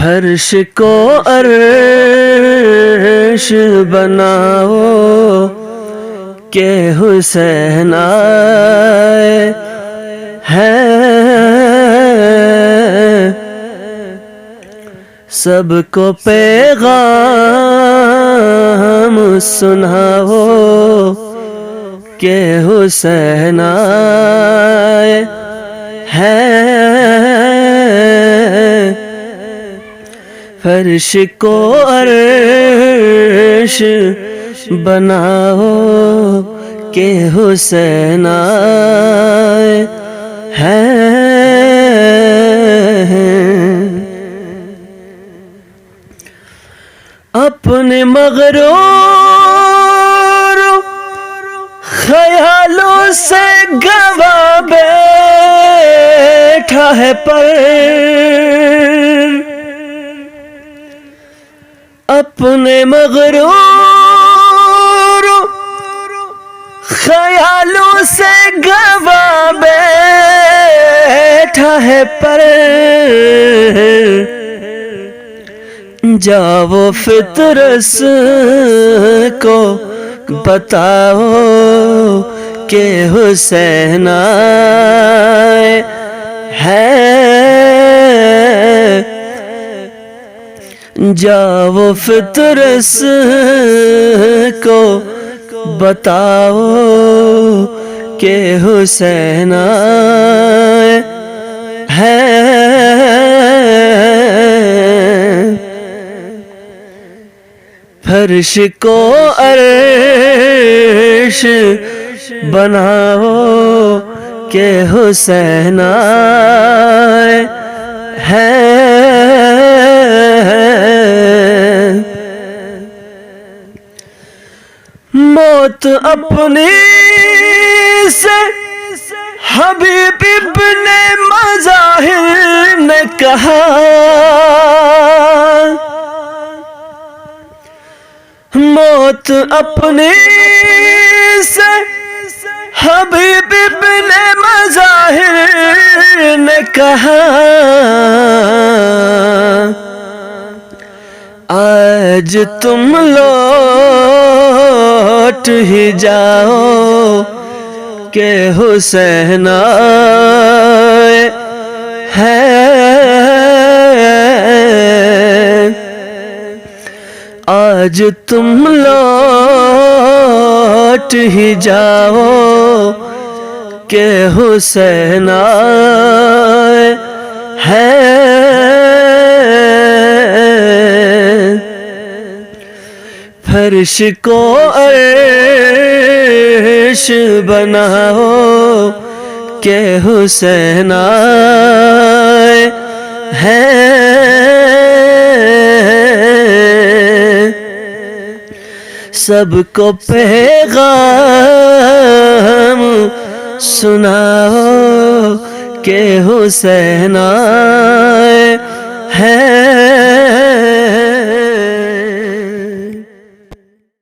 فرش کو عرش بناؤ کہ حسین آئے ہیں، سب کو پیغام سناؤ کہ حسین آئے ہیں، فرش کو عرش بناؤ کہ حسین آئے ہیں۔ اپنے مغرور خیالوں سے گوا بیٹھا ہے پر، اپنے مغرور خیالوں سے گوا بیٹھا ہے پر، جاؤ فطرس کو بتاؤ کہ حسین آئے ہیں، جاؤ فطرس کو بتاؤ کہ حسین آئے ہیں، فرش کو عرش بناؤ کہ حسین آئے ہیں، موت اپنی سے حبیب ابن مظاہر نے کہا، موت اپنی سے حبیب ابن مظاہر نے کہا، آج تم لوٹ ہی جاؤ کہ حسین آئے ہیں، آج تم لوٹ ہی جاؤ کہ حسین آئے ہیں، فرش کو عرش بناؤ کہ حسین آئے ہیں، سب کو پیغام سناؤ کہ حسین آئے ہیں۔